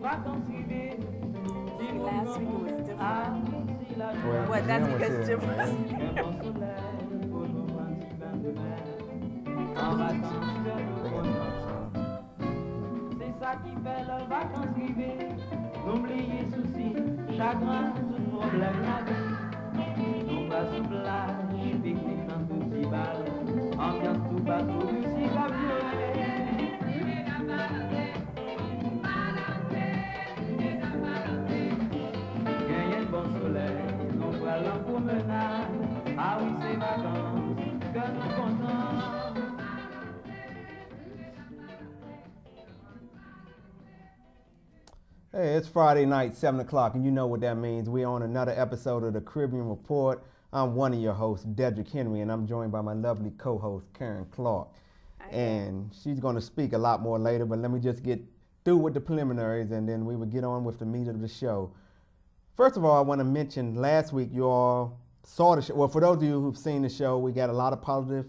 Last week it was different. Well, What, that's because Jim was C'est ça qui fait leurs vacances privées. N'oubliez soucis, chagrin, tout problème la vie. On va sous plage, pique-nique dans tout petit bal. Ambiance tout bateau, musique à pleurer. Gagne le bon soleil, on voit l'en promenade. Ah oui, c'est vacances, que nous contents. Hey, it's Friday night, 7 o'clock, and you know what that means. We're on another episode of the Caribbean Report. I'm one of your hosts, Dedrick Henry, and I'm joined by my lovely co-host, Clarke. And she's going to speak a lot more later, but let me just get through with the preliminaries, and then we will get on with the meat of the show. First of all, I want to mention last week you all saw the show. Well, for those of you who've seen the show, we got a lot of positive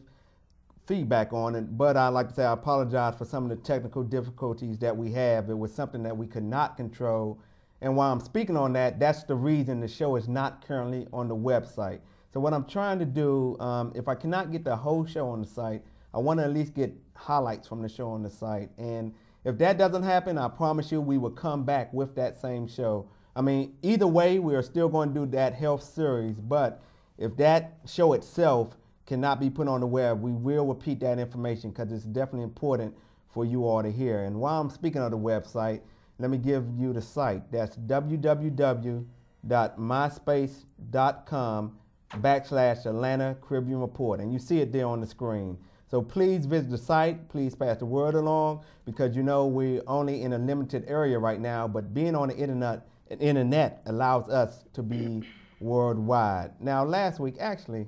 feedback on it, but I'd like to say I apologize for some of the technical difficulties that we have. It was something that we could not control, and while I'm speaking on that, that's the reason the show is not currently on the website. So what I'm trying to do, if I cannot get the whole show on the site, I want to at least get highlights from the show on the site, and if that doesn't happen, I promise you we will come back with that same show. I mean, either way, we are still going to do that health series, but if that show itself cannot be put on the web, we will repeat that information because it's definitely important for you all to hear. And while I'm speaking of the website, let me give you the site. That's www.myspace.com/Atlanta Caribbean Report. And you see it there on the screen. So please visit the site. Please pass the word along because you know we're only in a limited area right now, but being on the internet allows us to be worldwide. Now, last week, actually,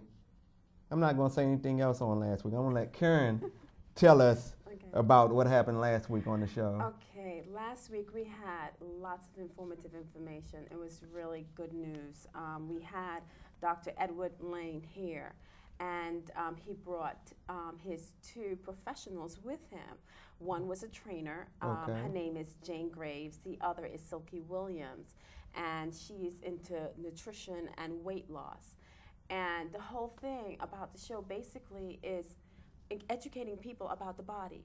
I'm not going to say anything else on last week. I'm going to let Karen tell us about what happened last week on the show. Okay, last week we had lots of informative information. It was really good news. We had Dr. Edward Lane here, and he brought his two professionals with him. One was a trainer. Her name is Jane Graves. The other is Silky Williams, and she's into nutrition and weight loss. And the whole thing about the show basically is educating people about the body.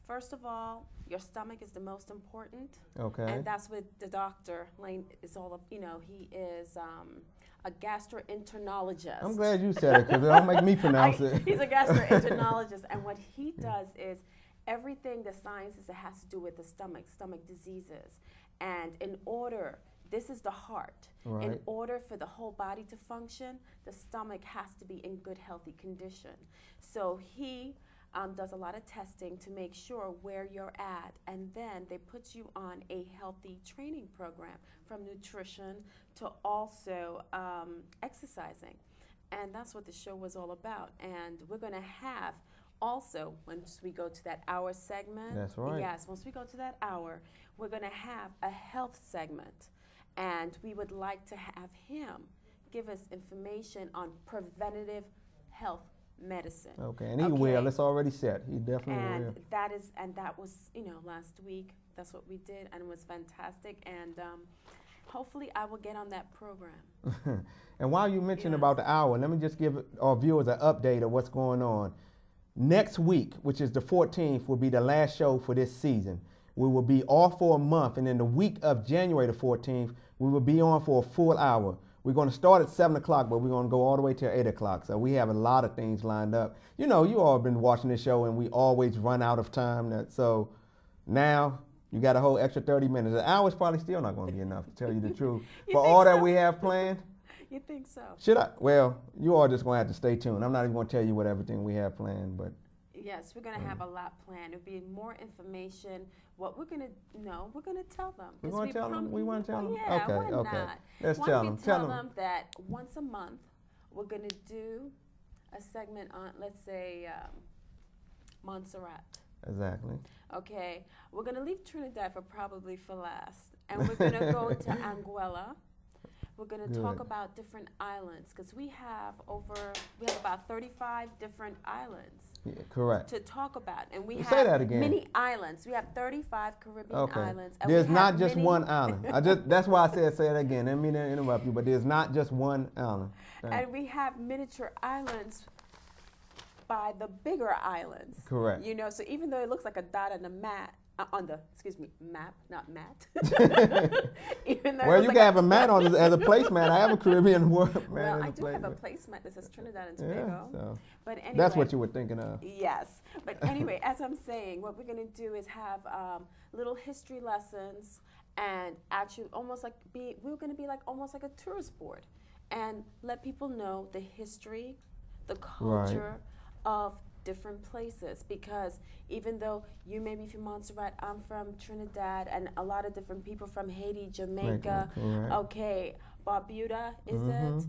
First of all, your stomach is the most important. Okay. And that's what the Dr. Lane is all of, you know, he is a gastroenterologist. I'm glad you said it because it don't make me pronounce it. He's a gastroenterologist, and what he does is everything the sciences that has to do with the stomach diseases. And in order, this is the heart. Right. In order for the whole body to function, the stomach has to be in good, healthy condition. So he does a lot of testing to make sure where you're at, and then they put you on a healthy training program from nutrition to also exercising. And that's what the show was all about. And we're going to have also, once we go to that hour segment, that's right. Yes, once we go to that hour, we're going to have a health segment. And we would like to have him give us information on preventative health medicine. Okay, and he will. It's already set. He definitely will. That was, you know, last week. That's what we did, and it was fantastic. And hopefully, I will get on that program. And while you mentioned about the hour, let me just give our viewers an update of what's going on. Next week, which is the 14th, will be the last show for this season. We will be off for a month, and in the week of January the 14th, we will be on for a full hour. We're going to start at 7 o'clock, but we're going to go all the way till 8 o'clock. So we have a lot of things lined up. You know, you all have been watching this show, and we always run out of time. So now you got a whole extra 30 minutes. An hour is probably still not going to be enough, to tell you the truth. For all that we have planned. You think so? Should I? Well, you all just going to have to stay tuned. I'm not even going to tell you what everything we have planned, but. Yes, we're going to have a lot planned. It'll be more information. What we're going to know, we're going to tell them. We want to tell them? We want to tell them? Yeah, okay, why okay. not? Let's tell them. Tell them that once a month, we're going to do a segment on, let's say, Montserrat. Exactly. Okay, we're going to leave Trinidad for last. And we're going to go to Anguilla. We're going to talk about different islands because we have about 35 different islands. correct. to talk about. And we have Say that again. many islands. We have 35 Caribbean islands. And there's we not have just many one island. That's why I said say it again. I didn't mean to interrupt you, but there's not just one island. And we have miniature islands by the bigger islands. Correct. You know, so even though it looks like a dot on the map, map, not mat. Even though well, you can have a mat on as a placemat. I have a Caribbean word. Well, I do have a placemat that says Trinidad and Tobago. Yeah, so but anyway, that's what you were thinking of. Yes, but anyway, as I'm saying, what we're going to do is have little history lessons, and actually almost like we're going to be like almost like a tourist board, and let people know the history, the culture of different places, because even though you may be from Montserrat, I'm from Trinidad, and a lot of different people from Haiti, Jamaica, okay, Barbuda, is it?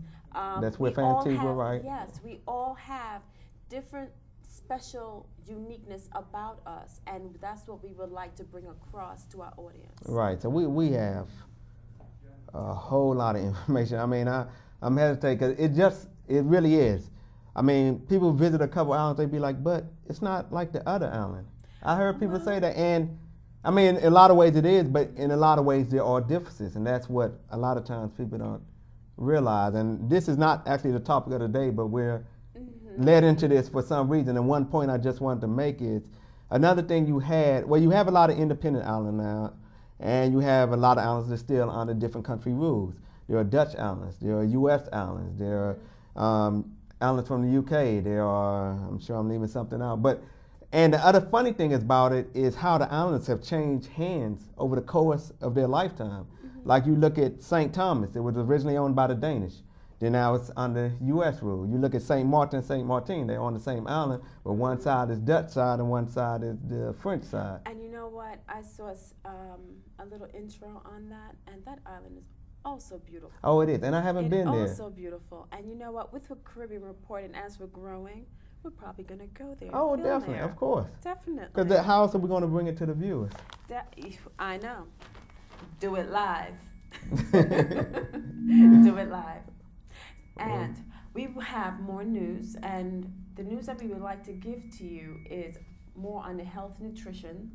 That's with Antigua, right? Yes, we all have different special uniqueness about us, and that's what we would like to bring across to our audience. Right, so we have a whole lot of information. I mean, I'm hesitating because it really is. I mean, people visit a couple islands, they be like, but it's not like the other island. I heard people say that, and I mean, in a lot of ways it is, but in a lot of ways there are differences, and that's what a lot of times people don't realize. And this is not actually the topic of the day, but we're led into this for some reason. And one point I just wanted to make is another thing you have a lot of independent islands now, and you have a lot of islands that are still under different country rules. There are Dutch islands, there are U.S. islands, there are islands from the UK. There are, I'm sure I'm leaving something out. And the other funny thing about it is how the islands have changed hands over the course of their lifetime. Like you look at St. Thomas, it was originally owned by the Danish. Then now it's under U.S. rule. You look at St. Martin, they're on the same island, but one side is Dutch side and one side is the French side. And you know what? I saw a little intro on that, and that island is also beautiful. Oh, it is, and I haven't been there. It's also beautiful. And you know what? With the Caribbean Report, and as we're growing, we're probably going to go there. Oh, definitely, of course. Definitely. Because how else are we going to bring it to the viewers? I know. Do it live. Do it live. And we will have more news, and the news that we would like to give to you is more on the health and nutrition,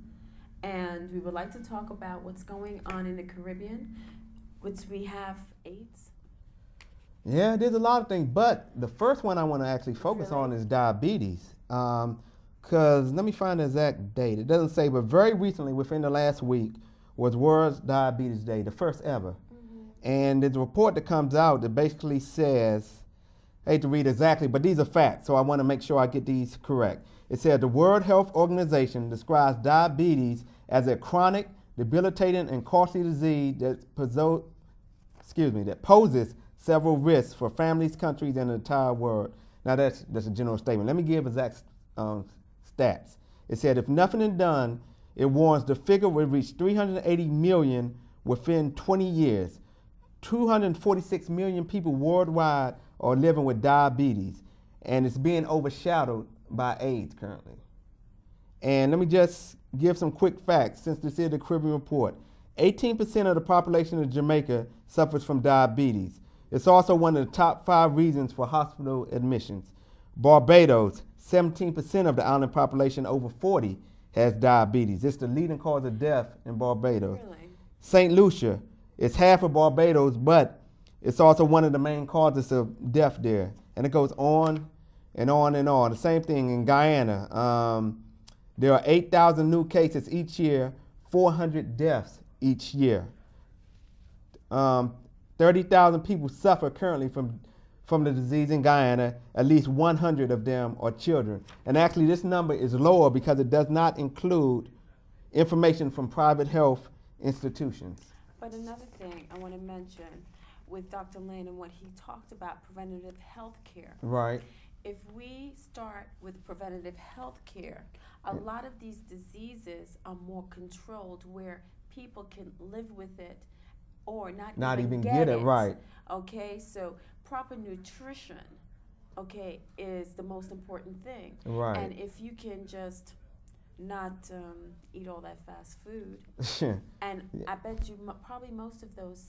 and we would like to talk about what's going on in the Caribbean, which we have AIDS. Yeah, there's a lot of things, but the first one I want to actually focus on is diabetes. Because let me find the exact date. It doesn't say, but very recently, within the last week, was World Diabetes Day, the first ever. And there's a report that comes out that basically says, I hate to read exactly, but these are facts, so I want to make sure I get these correct. It said the World Health Organization describes diabetes as a chronic, debilitating, and costly disease that poses several risks for families, countries, and the entire world. Now that's a general statement. Let me give exact stats. It said if nothing is done, it warns the figure will reach 380 million within 20 years. 246 million people worldwide are living with diabetes, and it's being overshadowed by AIDS currently. And let me just give some quick facts since this is the Caribbean Report. 18% of the population of Jamaica suffers from diabetes. It's also one of the top 5 reasons for hospital admissions. Barbados, 17% of the island population over 40 has diabetes. It's the leading cause of death in Barbados. Really? St. Lucia, it's half of Barbados, but it's also one of the main causes of death there. And it goes on and on and on. The same thing in Guyana. There are 8,000 new cases each year, 400 deaths each year. 30,000 people suffer currently from the disease in Guyana. At least 100 of them are children. And actually this number is lower because it does not include information from private health institutions. But another thing I want to mention with Dr. Lane and what he talked about preventative health care. Right. If we start with preventative health care, a lot of these diseases are more controlled where people can live with it or not even get it. Right. Okay, so proper nutrition, okay, is the most important thing. Right. And if you can just not eat all that fast food, and I bet you probably most of those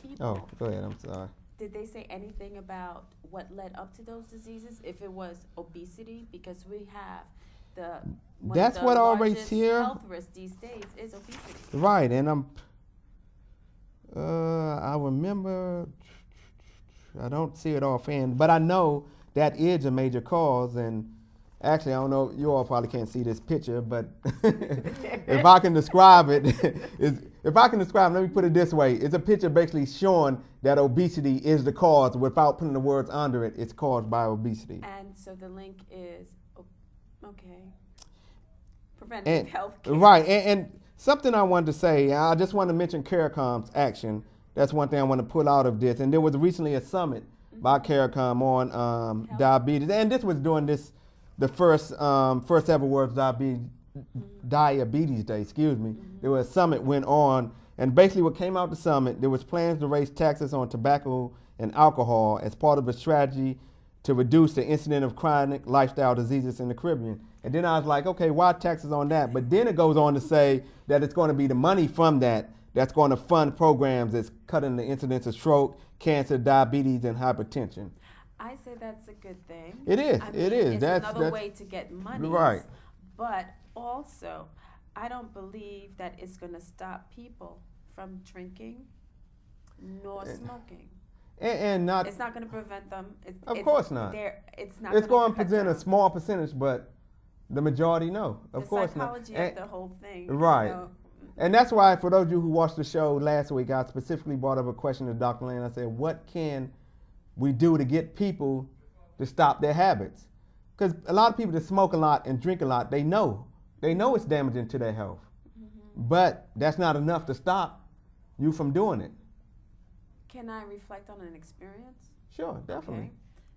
people. Oh, go ahead. I'm sorry. did they say anything about what led up to those diseases? If it was obesity, because we have that's what I always hear. Health risk these days is obesity. Right, and I remember, I don't see it offhand, but I know that is a major cause. And actually, I don't know, you all probably can't see this picture, but if I can describe it, let me put it this way. It's a picture basically showing that obesity is the cause without putting the words under it. It's caused by obesity. And so the link is, okay, preventive health care. Right, and something I wanted to say, I just want to mention CARICOM's action. That's one thing I want to pull out of this. And there was recently a summit by CARICOM on diabetes. And this was during the first ever World Diabetes Day, excuse me. There was a summit went on. And basically what came out the summit, there was plans to raise taxes on tobacco and alcohol as part of a strategy to reduce the incidence of chronic lifestyle diseases in the Caribbean. And then I was like, okay, why taxes on that? But then it goes on to say that it's going to be the money from that that's going to fund programs that's cutting the incidence of stroke, cancer, diabetes, and hypertension. I say that's a good thing. It is. I mean, it is. It's another way to get money. Right. But also, I don't believe that it's going to stop people from drinking nor smoking. And not. It's not going to prevent them. Of course not. It's not. It's going to present a small percentage, but the majority no. Of course not. The psychology of the whole thing. Right. You know, and that's why, for those of you who watched the show last week, I specifically brought up a question to Dr. Lane. I said, what can we do to get people to stop their habits? Because a lot of people that smoke a lot and drink a lot, they know it's damaging to their health. But that's not enough to stop you from doing it. Can I reflect on an experience? Sure, definitely. Okay.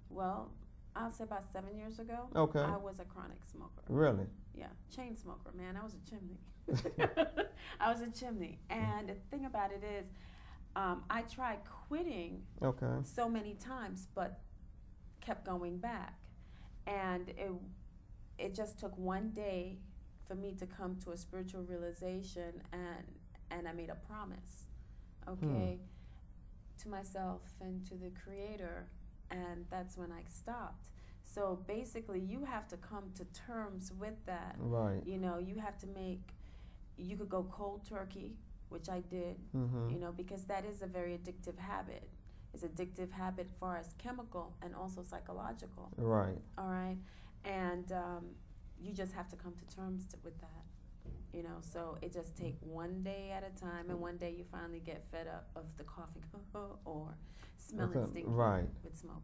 Well, I'll say about 7 years ago, okay, I was a chronic smoker. Really? Yeah, chain smoker, man. I was a chimney. I was a chimney. And the thing about it is, I tried quitting so many times, but kept going back. And it just took one day for me to come to a spiritual realization, and I made a promise, to myself and to the Creator, and that's when I stopped. So basically, you have to come to terms with that. Right. You know, you have to you could go cold turkey, which I did, you know, because that is a very addictive habit. It's addictive habit as far as chemical and also psychological. Right. All right. And you just have to come to terms with that. You know, so it just take one day at a time, and one day you finally get fed up of the coffee or smelling stinky with smoke.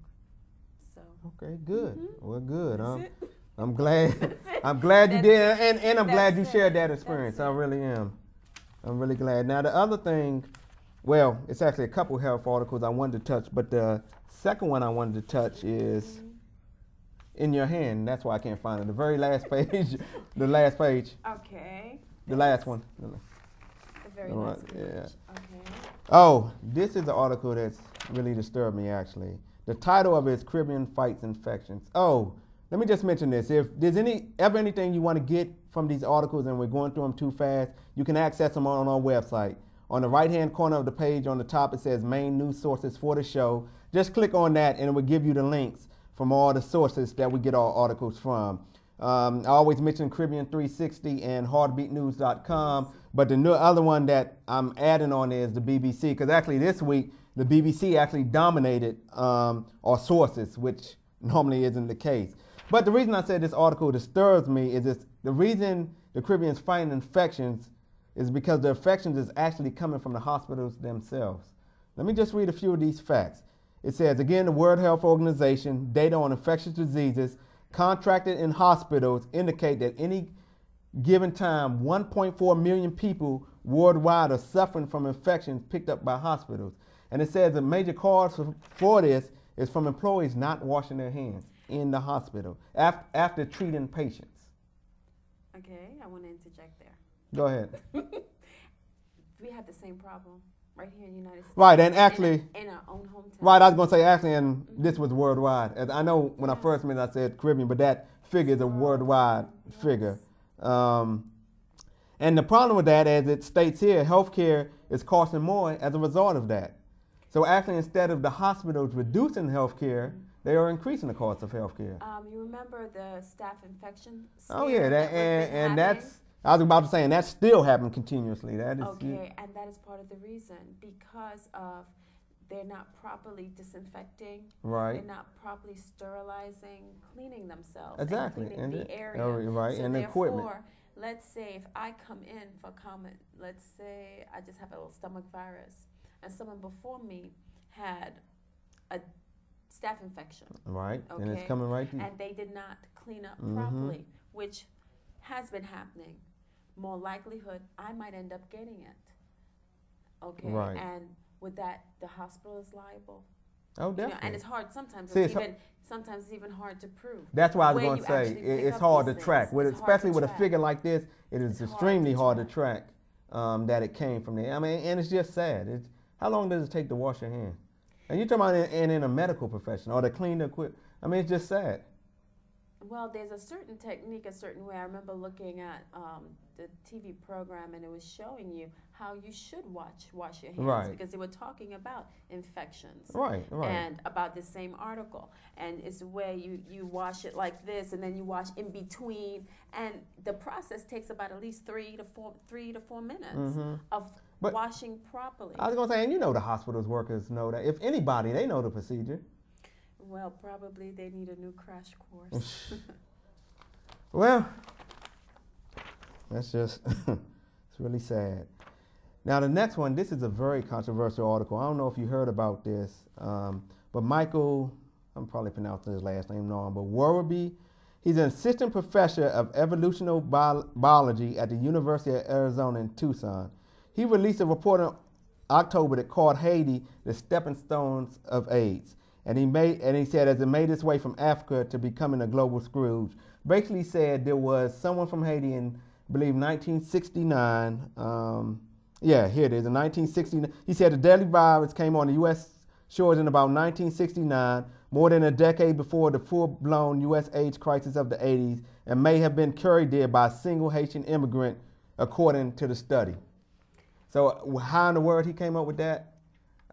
So. Okay, good. Well, good. I'm glad. I'm glad you did, and I'm glad you shared that experience. I really am. I'm really glad. Now the other thing, well, it's actually a couple health articles I wanted to touch, but the second one I wanted to touch is in your hand. That's why I can't find it. The very last page. The last page. Okay. The last one. The very last page. Yeah. Okay. Oh, this is an article that's really disturbed me, actually. The title of it is Caribbean Fights Infections. Oh, let me just mention this. If there's anything you want to get from these articles and we're going through them too fast, you can access them on our website. On the right-hand corner of the page on the top, it says main news sources for the show. Just click on that and it will give you the links from all the sources that we get our articles from. I always mention Caribbean 360 and heartbeatnews.com, but the other one that I'm adding on is the BBC, because actually this week, the BBC actually dominated our sources, which normally isn't the case. But the reason I said this article disturbs me is the reason the Caribbean's fighting infections is because the infections is actually coming from the hospitals themselves. Let me just read a few of these facts. It says, again, the World Health Organization data on infectious diseases contracted in hospitals indicate that any given time, 1.4 million people worldwide are suffering from infections picked up by hospitals. And it says a major cause for this is from employees not washing their hands in the hospital after treating patients. Okay, I want to interject there. Go ahead. We have the same problem right here in the United States. Right, and actually, in our own hometown. Right, I was going to say actually, and this was worldwide. As I know when I first met, I said Caribbean, but that figure is a worldwide figure. And the problem with that, as it states here, healthcare is costing more as a result of that. So actually, instead of the hospitals reducing health care, they are increasing the cost of health care. You remember the staph infection? Oh yeah, and that's, I was about to say, and that's still happening continuously. That is okay, and that is part of the reason, because of they're not properly disinfecting. Right. They're not properly sterilizing, cleaning themselves. Exactly. And cleaning the area. Right, so and the equipment. Let's say if I come in for comment, let's say I just have a little stomach virus, and someone before me had a staph infection. Right, okay? and it's coming right to you. And they did not clean up properly, which has been happening. More likelihood, I might end up getting it. Okay, right. And with that, the hospital is liable. Oh, definitely. You know, and it's hard sometimes. Sometimes it's even hard to prove. That's why I was going to say it's hard to track. Especially with a figure like this, it is extremely hard to track that it came from there. I mean, and it's just sad. How long does it take to wash your hands? And you're talking about in a medical profession or to clean the equipment. I mean, it's just sad. Well, there's a certain technique, a certain way. I remember looking at the TV program, and it was showing you how you should wash your hands, right. because they were talking about infections, right, and about the same article. And it's where you wash it like this, and then you wash in between, and the process takes about at least 3 to 4 minutes of washing properly. I was going to say, and you know the hospital's workers know that. If anybody, they know the procedure. Well, probably they need a new crash course. Well, that's just, it's really sad. Now the next one, this is a very controversial article. I don't know if you heard about this, but Michael, I'm probably pronouncing his last name wrong, but Warby, he's an assistant professor of evolutionary biology at the University of Arizona in Tucson. He released a report in October that called Haiti the stepping stones of AIDS. And he said as it made its way from Africa to becoming a global Scrooge. Basically said there was someone from Haiti in, I believe, 1969. Yeah, here it is, in 1969. He said the deadly virus came on the U.S. shores in about 1969, more than a decade before the full-blown U.S. AIDS crisis of the 80s, and may have been carried there by a single Haitian immigrant, according to the study. So how in the world he came up with that,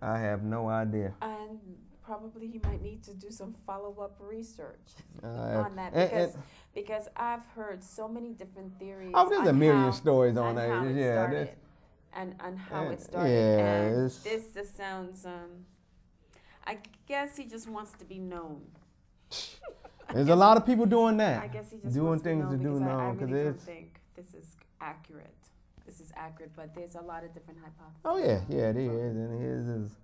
I have no idea. And probably you might need to do some follow-up research on that, because I've heard so many different theories. Oh, there's a million stories on that. Yeah, and how it started. Yeah, and this just sounds. I guess he just wants to be known. There's a lot of people doing that. I guess he just doing wants things to be known, to do known, because I really don't think this is accurate. This is accurate, but there's a lot of different hypotheses. Oh yeah, it is, and his is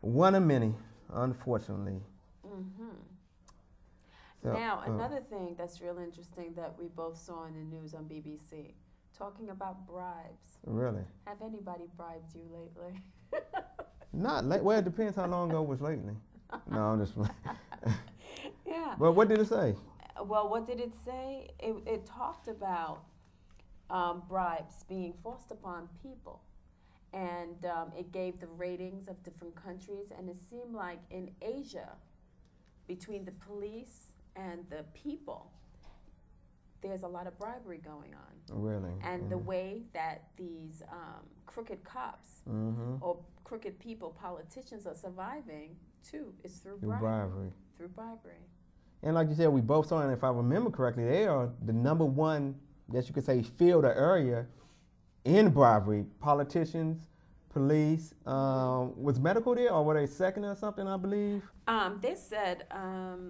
one of many. Unfortunately. So, now, another thing that's real interesting that we both saw in the news on BBC, talking about bribes. Really? Have anybody bribed you lately? Not late. Well, it depends how long ago it was lately. No, I'm just Yeah. Well, what did it say? Well, what did it say? It talked about bribes being forced upon people. And it gave the ratings of different countries, and it seemed like in Asia, between the police and the people, there's a lot of bribery going on. Really? And the way that these crooked cops or crooked people, politicians, are surviving, too, is through bribery. Through bribery. And like you said, we both saw, and if I remember correctly, they are the number one, guess you could say, field or area in bribery. Politicians, police, was medical there, or were they second or something, I believe? They said,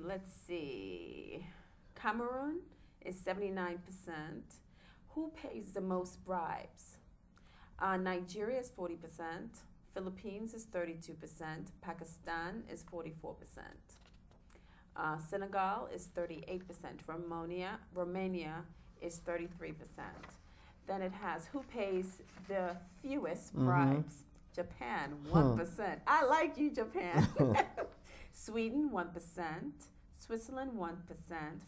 let's see, Cameroon is 79%. Who pays the most bribes? Nigeria is 40%, Philippines is 32%, Pakistan is 44%. Senegal is 38%, Romania is 33%. Then it has who pays the fewest bribes. Japan, 1%. I like you, Japan. Sweden, 1%. Switzerland, 1%.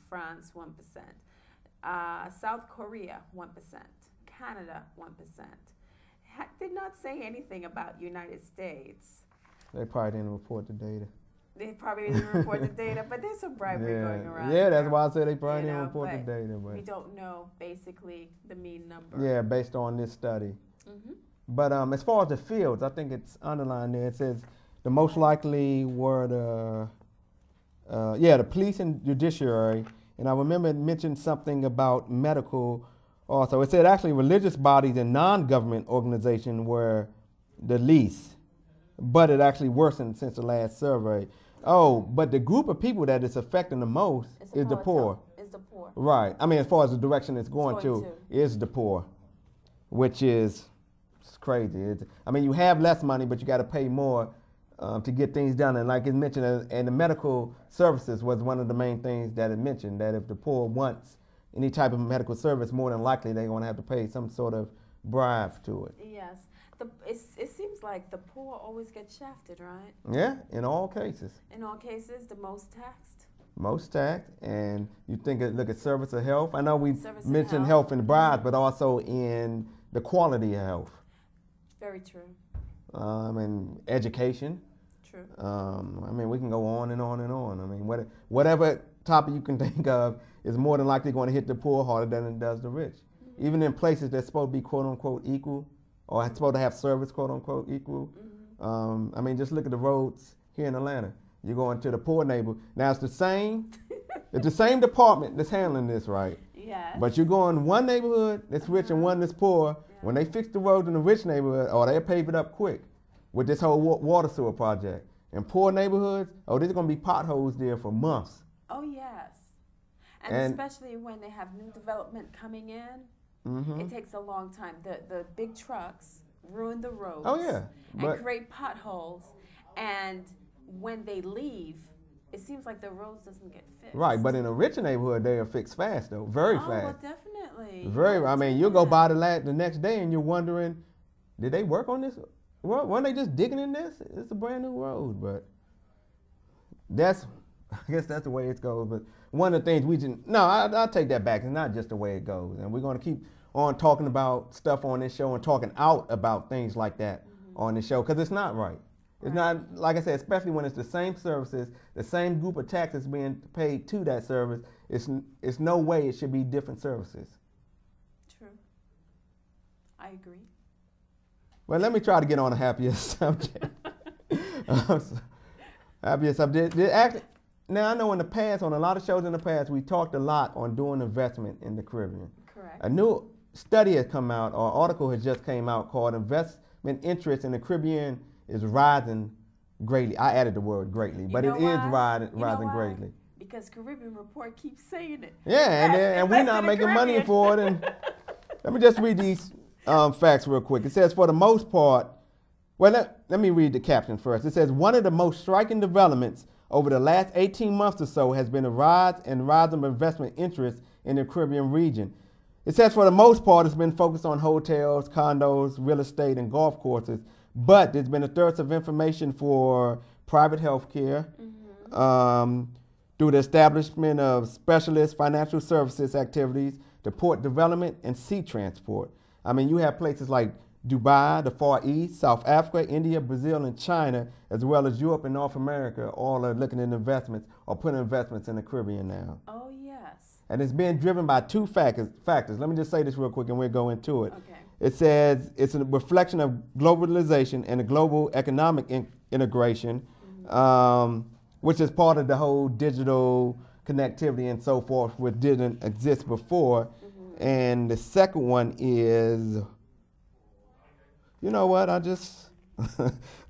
France, 1%. South Korea, 1%. Canada, 1%. Did not say anything about United States. They probably didn't report the data. They probably didn't report the data, but there's some bribery going around. Yeah, that's why I said they probably didn't report the data. But we don't know, basically, the mean number. Yeah, based on this study. But as far as the fields, I think it's underlined there. It says The most likely were the police and judiciary. And I remember it mentioned something about medical also. It said actually religious bodies and non-government organizations were the least, but it actually worsened since the last survey. Oh, but the group of people that it's affecting the most is the poor. Is the poor. Right. I mean, as far as the direction it's going to, is the poor, which is crazy. I mean, you have less money, but you got to pay more to get things done. And like it mentioned, and the medical services was one of the main things that it mentioned, that if the poor wants any type of medical service, more than likely they're going to have to pay some sort of bribe to it. Yes. It seems like the poor always get shafted, right? Yeah, in all cases. In all cases, the most taxed. Most taxed, and you look at service of health. I know we mentioned health and bribes, but also in the quality of health. Very true. And education. True. I mean, we can go on and on and on. I mean, whatever topic you can think of is more than likely going to hit the poor harder than it does the rich. Mm-hmm. Even in places that's supposed to be quote unquote equal, or supposed to have service quote unquote equal. Mm-hmm. I mean, just look at the roads here in Atlanta. You go into the poor neighborhood. Now it's the same department that's handling this, right? Yes. But you go in one neighborhood that's rich and one that's poor. Yeah. When they fix the roads in the rich neighborhood, they'll pave it up quick with this whole water sewer project. In poor neighborhoods, there's going to be potholes there for months. Oh, yes. And especially when they have new development coming in, mm-hmm. It takes a long time. The big trucks ruin the roads. Oh, yeah. And create potholes. And when they leave, it seems like the roads doesn't get fixed. Right, but in a richer neighborhood, they are fixed fast, though. Very fast. Oh, well, definitely. I mean, you'll go by the next day and you're wondering, did they work on this? Well, weren't they just digging in this? It's a brand new road, but I guess that's the way it goes. But one of the things I'll take that back. It's not just the way it goes. And we're going to keep on talking about stuff on this show and talking out about things like that mm-hmm. on this show, because it's not right. It's not, like I said, especially when it's the same services, the same group of taxes being paid to that service. It's no way it should be different services. True. I agree. Well, let me try to get on a happier subject. Happier subject. Now, I know in the past, on a lot of shows in the past, we talked a lot on doing investment in the Caribbean. Correct. A new study has come out, or article has just came out called Investment Interest in the Caribbean is Rising Greatly. I added the word greatly, but it is rising greatly. Because Caribbean Report keps saying it. Yeah, and we're not making money for it. And let me just read these facts real quick. It says, for the most part, let me read the caption first. It says, one of the most striking developments over the last 18 months or so has been a rise of investment interest in the Caribbean region. It says for the most part it's been focused on hotels, condos, real estate, and golf courses, but there's been a dearth of information for private health care mm-hmm. Through the establishment of specialist financial services activities, the port development, and sea transport. I mean, you have places like Dubai, the Far East, South Africa, India, Brazil, and China, as well as Europe and North America, all are looking at investments or putting investments in the Caribbean now. Oh, yes. And it's being driven by two factors. Let me just say this real quick and we'll go into it. Okay. It says it's a reflection of globalization and a global economic integration, mm-hmm. Which is part of the whole digital connectivity and so forth, which didn't exist before. Mm-hmm. And the second one is, you know what, I just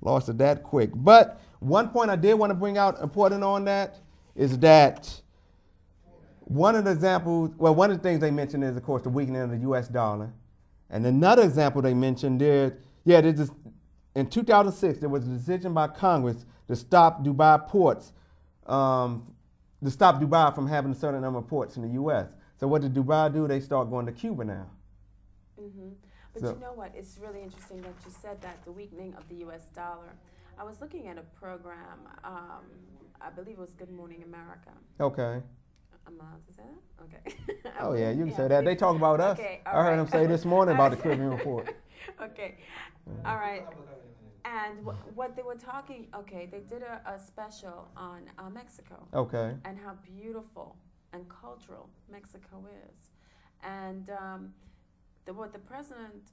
lost it that quick. But one point I did want to bring out important on that is that one of the things they mentioned is, of course, the weakening of the U.S. dollar. And another example they mentioned in 2006, there was a decision by Congress to stop Dubai ports, to stop Dubai from having a certain number of ports in the U.S. So what did Dubai do? They start going to Cuba now. Mm-hmm. But you know what? It's really interesting that you said that, the weakening of the U.S. dollar. I was looking at a program, I believe it was Good Morning America. Okay. I'm allowed to say that? Okay. Oh, yeah, you can say that. They talk about us. Okay, I heard them say this morning about the Caribbean Report. Okay. All right. And what they were talking, they did a special on Mexico. Okay. And how beautiful and cultural Mexico is. And what the president,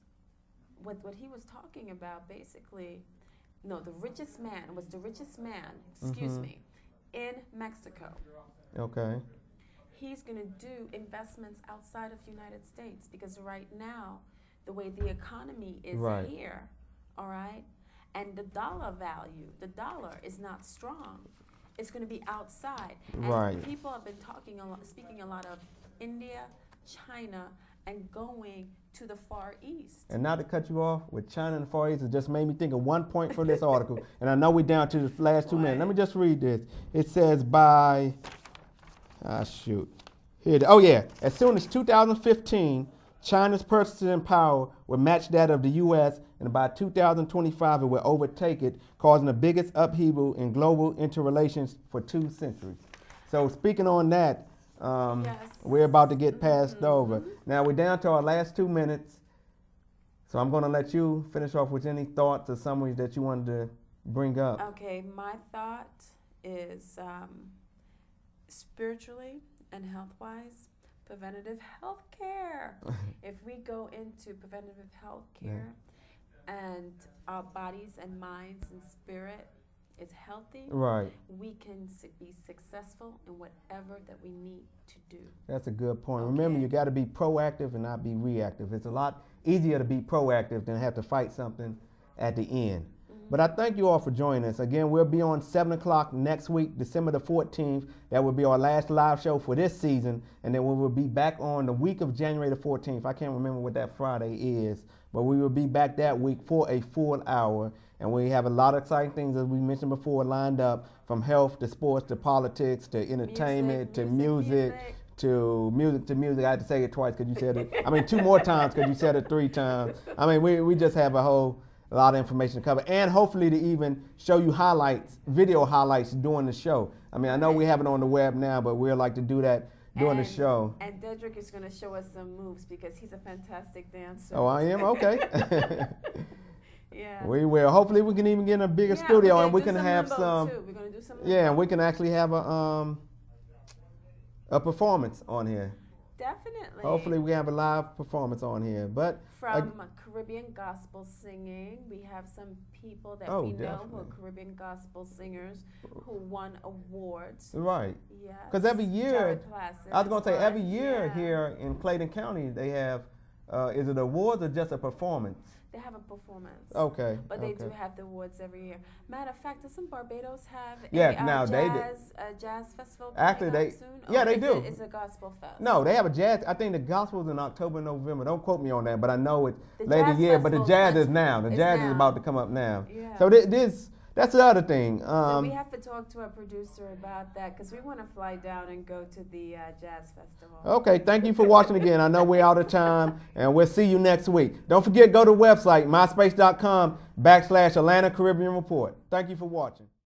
what he was talking about basically no, the richest man, was the richest man, excuse me, in Mexico. Okay. He's going to do investments outside of the United States because right now, the way the economy is here, all right, and the dollar value, the dollar is not strong. It's going to be outside. And people have been talking a lot, speaking a lot of India, China, and going to the Far East. And not to cut you off, with China and the Far East, it just made me think of one point from this article. And I know we're down to the last 2 minutes. Let me just read this. It says by, shoot. Here, oh yeah, as soon as 2015, China's purchasing power will match that of the U.S., and by 2025 it will overtake it, causing the biggest upheaval in global interrelations for 2 centuries. So speaking on that, we're about to get passed over. Now we're down to our last 2 minutes, so I'm going to let you finish off with any thoughts or summaries that you wanted to bring up. Okay, my thought is spiritually and health-wise, preventative health care. If we go into preventative health care and our bodies and minds and spirit is healthy, we can be successful in whatever that we need to do. That's a good point. Remember, you got to be proactive and not be reactive. It's a lot easier to be proactive than have to fight something at the end. But I thank you all for joining us. Again, we'll be on 7 o'clock next week, December the 14th. That will be our last live show for this season. And then we will be back on the week of January the 14th. I can't remember what that Friday is. But we will be back that week for a full hour. And we have a lot of exciting things, as we mentioned before, lined up, from health to sports to politics to entertainment to music. To music. I had to say it twice because you said it. I mean, 2 more times because you said it 3 times. I mean, we just have a lot of information to cover, and hopefully to even show you highlights, video highlights during the show. I mean, I know we have it on the web now, but we'd like to do that during the show. And Dedrick is going to show us some moves because he's a fantastic dancer. Oh, I am? Okay. Yeah. We will. Hopefully we can even get in a bigger studio and we can have some. Too. We're going to do some. Yeah, and we can actually have a performance on here. Definitely. Hopefully we have a live performance on here. But from Caribbean gospel singing, we have some people that we know who are Caribbean gospel singers who won awards. Right. Yeah. Because every year, I was going to say, every year here in Clayton County, they have, is it awards or just a performance? They have a performance. Okay. But they do have the awards every year. Matter of fact, doesn't Barbados have a jazz festival coming up soon? They do. It's a gospel fest. No, they have a jazz. I think the gospel's in October, November. Don't quote me on that, but I know it's later year. But the jazz is now. The jazz is about to come up now. Yeah. So that's the other thing. So we have to talk to our producer about that because we want to fly down and go to the jazz festival. Okay, thank you for watching again. I know we're out of time, and we'll see you next week. Don't forget, go to the website, myspace.com/Atlanta Caribbean Report. Thank you for watching.